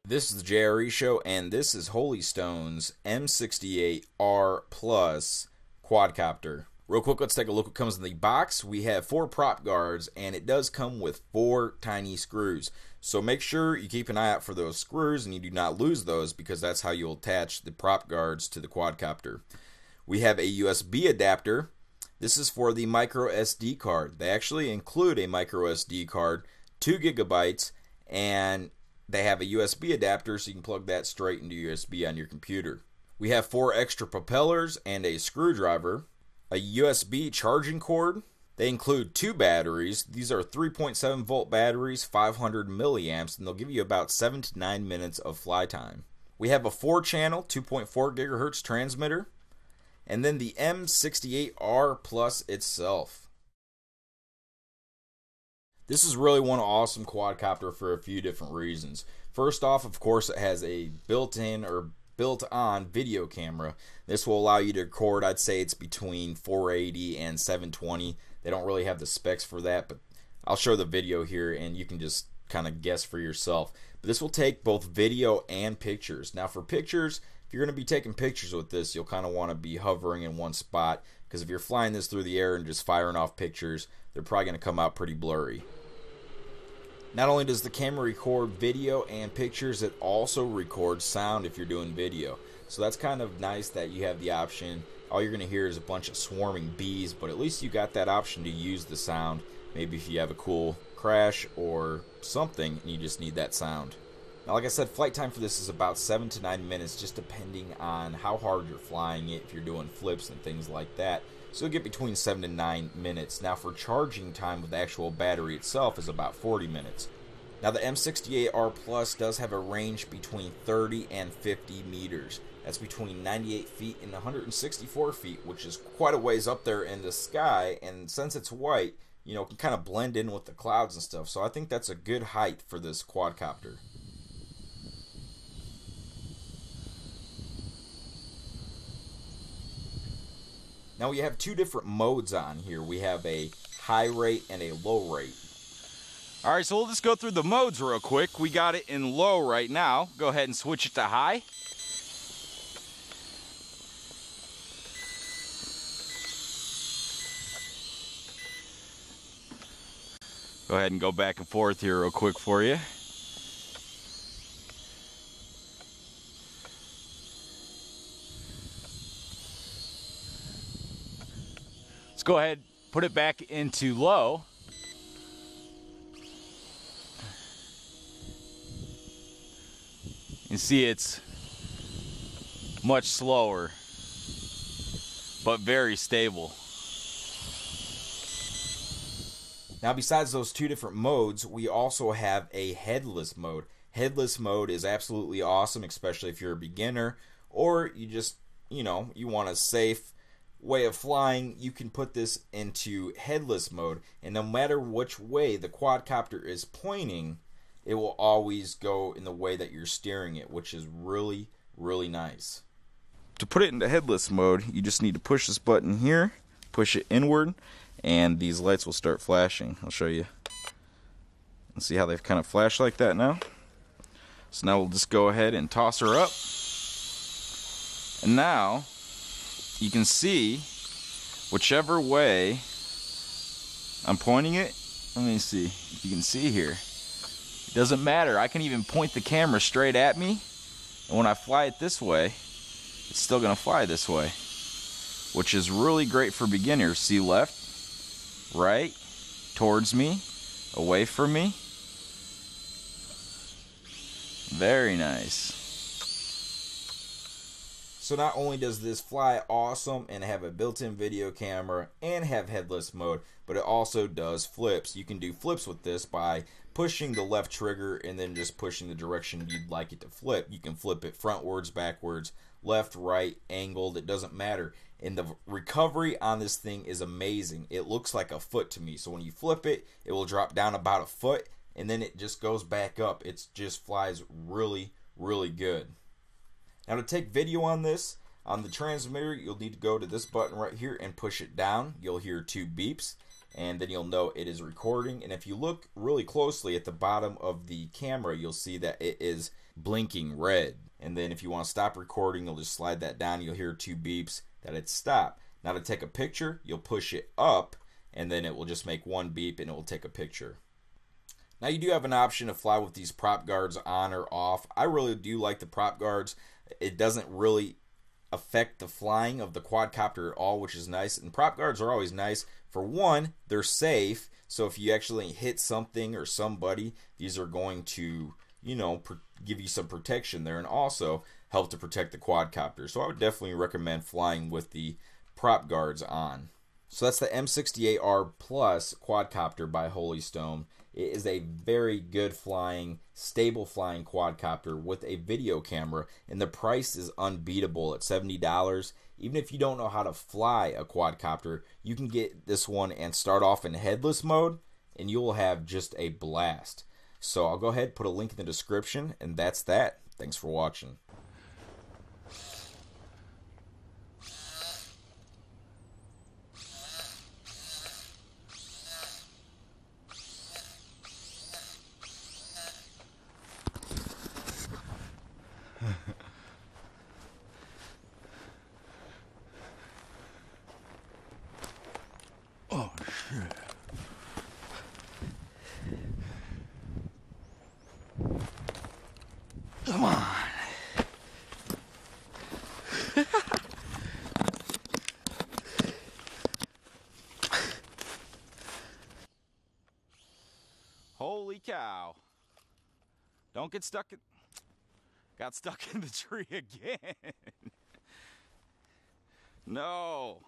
This is the JRE Show, and this is Holy Stone's M68R Plus quadcopter. Real quick, let's take a look what comes in the box. We have 4 prop guards, and it does come with 4 tiny screws. So make sure you keep an eye out for those screws, and you do not lose those, because that's how you'll attach the prop guards to the quadcopter. We have a USB adapter. This is for the micro SD card. They actually include a micro SD card, 2 gigabytes, and they have a USB adapter so you can plug that straight into USB on your computer. We have 4 extra propellers and a screwdriver, a USB charging cord. They include 2 batteries. These are 3.7 volt batteries, 500 milliamps, and they'll give you about 7 to 9 minutes of fly time. We have a 4-channel, 2.4 gigahertz transmitter, and then the M68R Plus itself. This is really one awesome quadcopter for a few different reasons. First off, of course, it has a built-in or built-on video camera. This will allow you to record, I'd say it's between 480 and 720. They don't really have the specs for that, but I'll show the video here and you can just kind of guess for yourself. But this will take both video and pictures. Now for pictures, if you're going to be taking pictures with this, you'll kind of want to be hovering in one spot, because if you're flying this through the air and just firing off pictures, they're probably going to come out pretty blurry. Not only does the camera record video and pictures, it also records sound if you're doing video. So that's kind of nice that you have the option. All you're going to hear is a bunch of swarming bees, but at least you got that option to use the sound. Maybe if you have a cool crash or something and you just need that sound. Now, like I said, flight time for this is about 7 to 9 minutes, just depending on how hard you're flying it, if you're doing flips and things like that. So you'll get between 7 to 9 minutes. Now for charging time with the actual battery itself is about 40 minutes. Now the M68R Plus does have a range between 30 and 50 meters. That's between 98 feet and 164 feet, which is quite a ways up there in the sky, and since it's white, you know, it can kind of blend in with the clouds and stuff. So I think that's a good height for this quadcopter. Now we have 2 different modes on here. We have a high rate and a low rate. Alright, so we'll just go through the modes real quick. We got it in low right now. Go ahead and switch it to high. Go ahead and go back and forth here real quick for you. Let's go ahead, put it back into low. You see it's much slower, but very stable. Now besides those 2 different modes, we also have a headless mode. Headless mode is absolutely awesome, especially if you're a beginner, or you just, you know, you want a safe way of flying. You can put this into headless mode, and no matter which way the quadcopter is pointing, it will always go in the way that you're steering it, which is really, really nice. To put it into headless mode, you just need to push this button here, push it inward, and these lights will start flashing. I'll show you. And see how they've kind of flashed like that now? So now we'll just go ahead and toss her up. And now, you can see whichever way I'm pointing it. Let me see if you can see here. Doesn't matter. I can even point the camera straight at me, and when I fly it this way, it's still going to fly this way, which is really great for beginners. See, left, right, towards me, away from me. Very nice. So not only does this fly awesome and have a built-in video camera and have headless mode, but it also does flips. You can do flips with this by pushing the left trigger and then just pushing the direction you'd like it to flip. You can flip it frontwards, backwards, left, right, angled, it doesn't matter. And the recovery on this thing is amazing. It looks like a foot to me. So when you flip it, it will drop down about a foot and then it just goes back up. It just flies really, really good. Now to take video on this, on the transmitter, you'll need to go to this button right here and push it down. You'll hear 2 beeps. and then you'll know it is recording. And if you look really closely at the bottom of the camera, you'll see that it is blinking red. And then if you want to stop recording, you'll just slide that down. You'll hear 2 beeps that it's stopped. Now to take a picture, you'll push it up, and then it will just make 1 beep and it will take a picture. Now you do have an option to fly with these prop guards on or off. I really do like the prop guards. It doesn't really affect the flying of the quadcopter at all, which is nice. And prop guards are always nice. For one, they're safe. So if you actually hit something or somebody, these are going to, give you some protection there, and also help to protect the quadcopter. So I would definitely recommend flying with the prop guards on. So that's the M68R Plus quadcopter by Holystone. It is a very good flying, stable flying quadcopter with a video camera, and the price is unbeatable at $70. Even if you don't know how to fly a quadcopter, you can get this one and start off in headless mode, and you will have just a blast. So I'll go ahead and put a link in the description, and that's that. Thanks for watching. Oh, shit. Come on. Holy cow. Don't get stuck in... Got stuck in the tree again. No.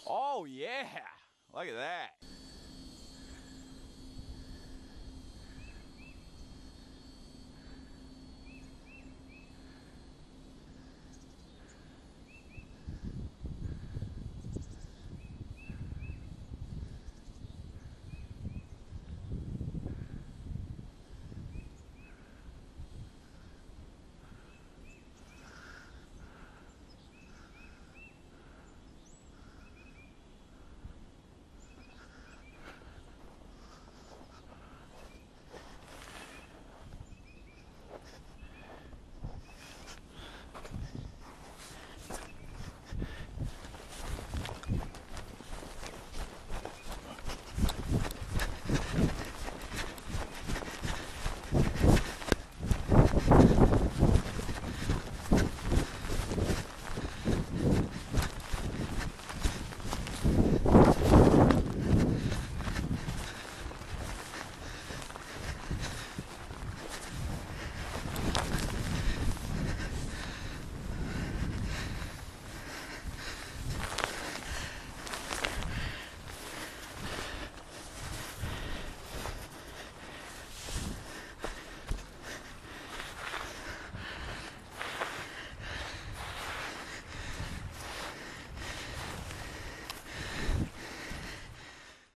Oh, yeah. Look at that.